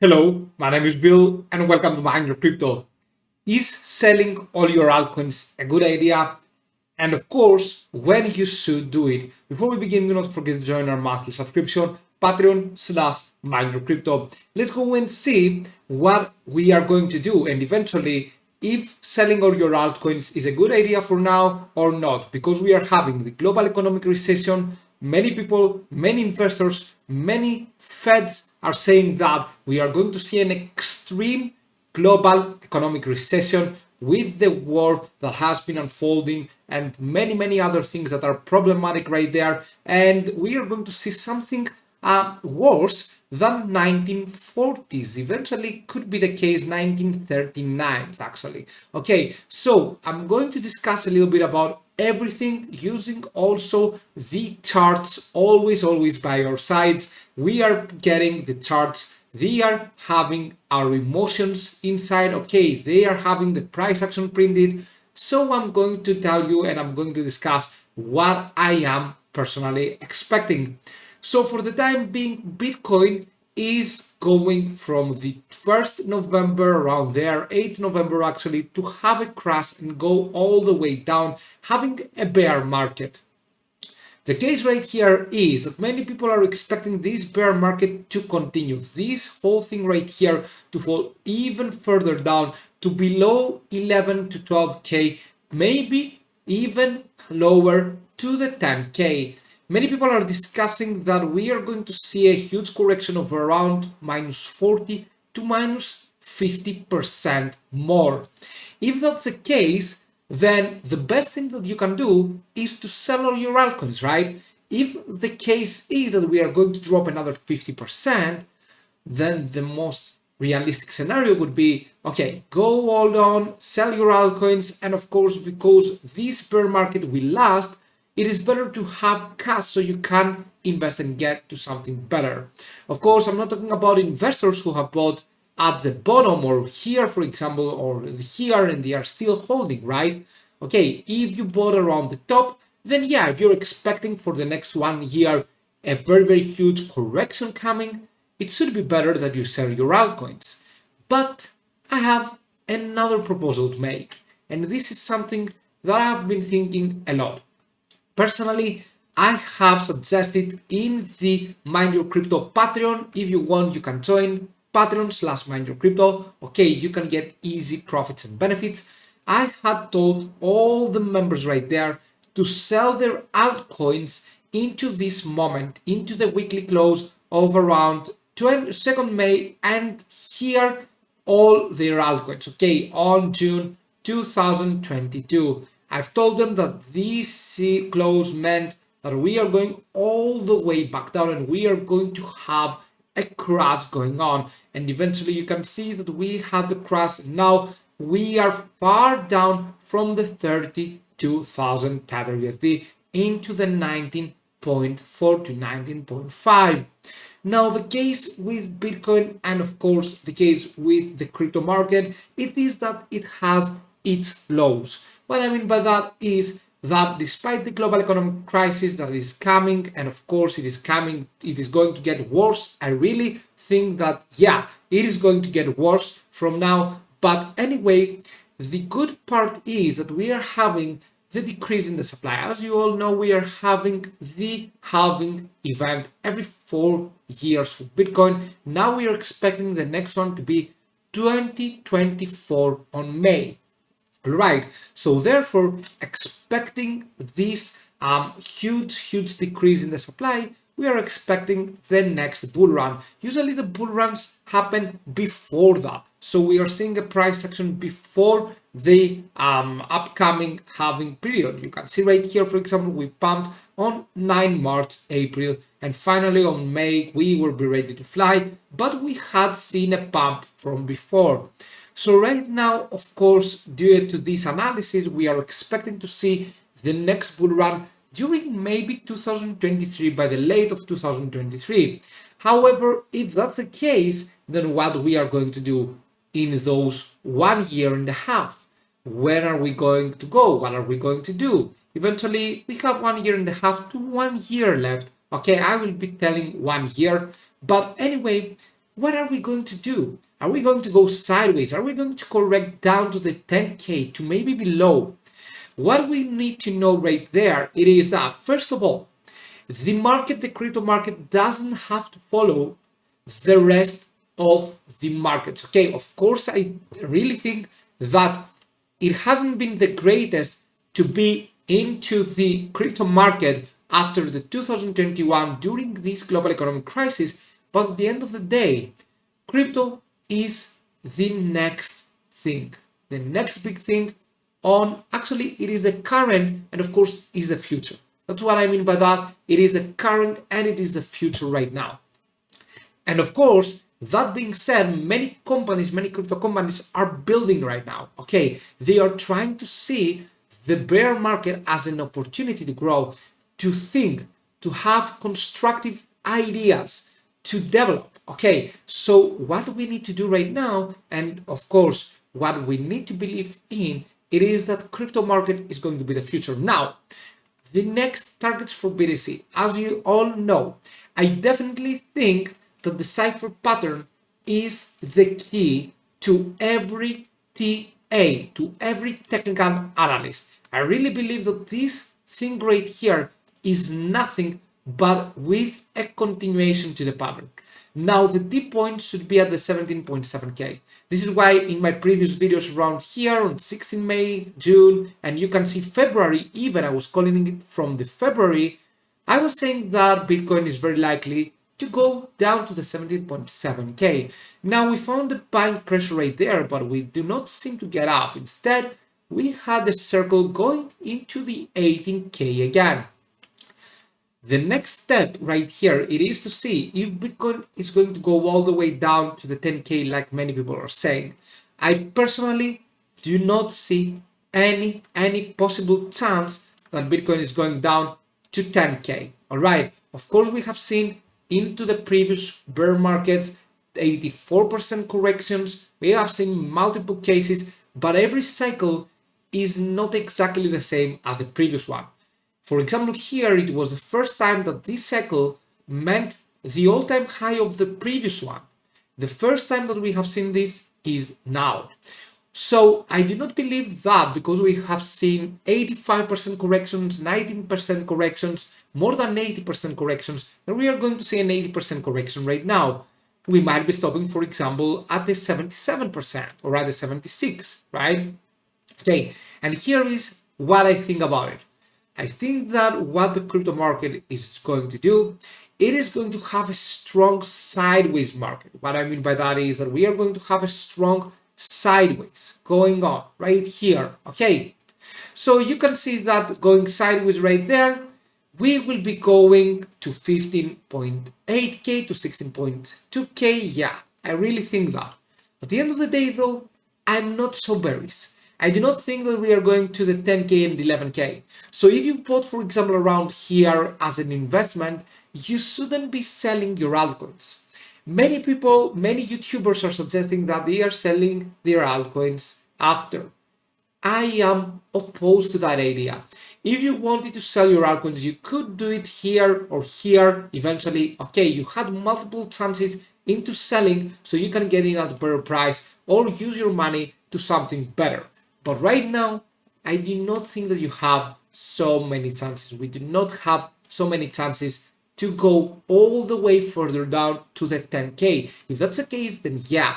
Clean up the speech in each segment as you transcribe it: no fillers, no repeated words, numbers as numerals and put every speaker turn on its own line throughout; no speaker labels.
Hello, my name is Bill and welcome to Behind Your Crypto. Is selling all your altcoins a good idea? And of course, when you should do it. Before we begin, do not forget to join our monthly subscription, Patreon/Mind Your Crypto. Let's go and see what we are going to do and eventually if selling all your altcoins is a good idea for now or not, because we are having the global economic recession. Many people, many investors, many Feds are saying that we are going to see an extreme global economic recession with the war that has been unfolding and many other things that are problematic right there. And we are going to see something worse than 1940s. Eventually could be the case 1939s actually. Okay, so I'm going to discuss a little bit about everything using also the charts always by our sides. We are getting the charts, they are having our emotions inside. Okay, they are having the price action printed. So I'm going to tell you and I'm going to discuss what I am personally expecting. So for the time being, Bitcoin is going from the 1st November around there, 8th November actually, to have a crash and go all the way down, having a bear market. The case right here is that many people are expecting this bear market to continue, this whole thing right here to fall even further down to below 11 to 12k, maybe even lower to the 10k. Many people are discussing that we are going to see a huge correction of around minus 40 to minus 50% more. If that's the case, then the best thing that you can do is to sell all your altcoins, right? If the case is that we are going to drop another 50%, then the most realistic scenario would be, okay, go all on, sell your altcoins, and of course, because this bear market will last, it is better to have cash so you can invest and get to something better. Of course, I'm not talking about investors who have bought at the bottom or here, for example, or here and they are still holding, right? Okay, if you bought around the top, then yeah, if you're expecting for the next 1 year a very huge correction coming, it should be better that you sell your altcoins. But I have another proposal to make, and this is something that I have been thinking a lot. Personally, I have suggested in the Mind Your Crypto Patreon. If you want, you can join Patreon/Mind Your Crypto. Okay, you can get easy profits and benefits. I had told all the members right there to sell their altcoins into this moment, into the weekly close of around 2nd May, and here all their altcoins, okay, on June 2022. I've told them that this close meant that we are going all the way back down and we are going to have a crash going on. And eventually you can see that we had the crash. Now we are far down from the 32,000 Tether USD into the 19.4 to 19.5. Now the case with Bitcoin and of course the case with the crypto market, it is that it has its lows. What I mean by that is that despite the global economic crisis that is coming, and of course it is coming, it is going to get worse. I really think that, yeah, it is going to get worse from now. But anyway, the good part is that we are having the decrease in the supply. As you all know, we are having the halving event every 4 years for Bitcoin. Now we are expecting the next one to be 2024 on May. Right, so therefore, expecting this huge decrease in the supply, we are expecting the next bull run. Usually the bull runs happen before that, so we are seeing a price action before the upcoming halving period. You can see right here, for example, we pumped on 9 March, April, and finally on May we will be ready to fly, but we had seen a pump from before. So right now, of course, due to this analysis, we are expecting to see the next bull run during maybe 2023, by the late of 2023. However, if that's the case, then what we are going to do in those 1 year and a half? Where are we going to go? What are we going to do? Eventually, we have 1 year and a half to 1 year left. Okay, I will be telling 1 year, but anyway, what are we going to do? Are we going to go sideways? Are we going to correct down to the 10K to maybe below? What we need to know right there, it is that, first of all, the market, the crypto market, doesn't have to follow the rest of the markets. Okay, of course, I really think that it hasn't been the greatest to be into the crypto market after the 2021 during this global economic crisis, but at the end of the day, crypto is the next thing, the next big thing on, actually it is the current and of course is the future. That's what I mean by that. It is the current and it is the future right now. And of course, that being said, many companies, many crypto companies are building right now. Okay, they are trying to see the bear market as an opportunity to grow, to think, to have constructive ideas, to develop. Okay, so what we need to do right now, and of course, what we need to believe in, it is that crypto market is going to be the future. Now, the next targets for BTC, as you all know, I definitely think that the cipher pattern is the key to every TA, to every technical analyst. I really believe that this thing right here is nothing but with a continuation to the pattern. Now the D point should be at the 17.7K. This is why in my previous videos around here on 16 May, June, and you can see February, even I was calling it from the February, I was saying that Bitcoin is very likely to go down to the 17.7K. Now we found the buying pressure right there, but we do not seem to get up. Instead, we had the circle going into the 18K again. The next step right here, it is to see if Bitcoin is going to go all the way down to the 10K like many people are saying. I personally do not see any possible chance that Bitcoin is going down to 10K. All right, of course we have seen into the previous bear markets 84% corrections. We have seen multiple cases, but every cycle is not exactly the same as the previous one. For example, here it was the first time that this cycle meant the all-time high of the previous one. The first time that we have seen this is now. So I do not believe that because we have seen 85% corrections, 19% corrections, more than 80% corrections, that we are going to see an 80% correction right now. We might be stopping, for example, at the 77% or at the 76, right? Okay, and here is what I think about it. I think that what the crypto market is going to do, it is going to have a strong sideways market. What I mean by that is that we are going to have a strong sideways going on right here. Okay, so you can see that going sideways right there, we will be going to 15.8K to 16.2K. Yeah, I really think that. At the end of the day though, I'm not so bearish. I do not think that we are going to the 10K and 11K. So if you bought, for example, around here as an investment, you shouldn't be selling your altcoins. Many people, many YouTubers are suggesting that they are selling their altcoins after. I am opposed to that idea. If you wanted to sell your altcoins, you could do it here or here eventually. Okay, you had multiple chances into selling so you can get in at a better price or use your money to something better. But right now, I do not think that you have so many chances. We do not have so many chances to go all the way further down to the 10K. If that's the case, then yeah,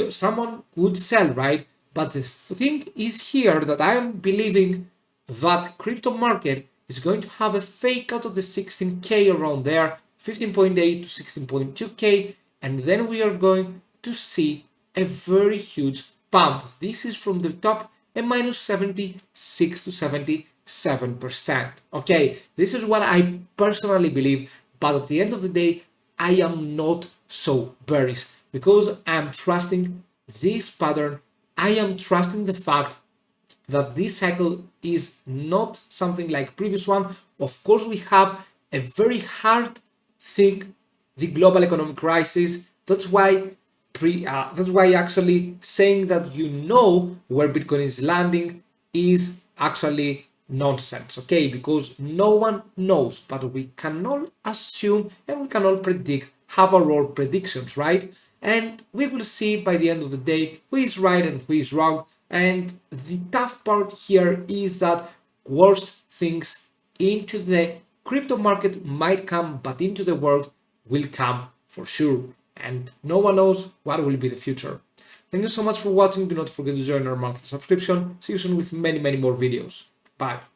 someone would sell, right? But the thing is here that I am believing that crypto market is going to have a fake out of the 16K around there, 15.8 to 16.2K, and then we are going to see a very huge pump. This is from the top a minus 76 to 77%. Okay, this is what I personally believe, but at the end of the day, I am not so bearish because I am trusting this pattern. I am trusting the fact that this cycle is not something like previous one. Of course, we have a very hard thing, the global economic crisis. That's why actually saying that you know where Bitcoin is landing is actually nonsense, okay? Because no one knows, but we can all assume and we can all predict have our predictions, right? And we will see by the end of the day who is right and who is wrong. And the tough part here is that worse things into the crypto market might come, but into the world will come for sure. And no one knows what will be the future. Thank you so much for watching. Do not forget to join our monthly subscription. See you soon with many more videos. Bye.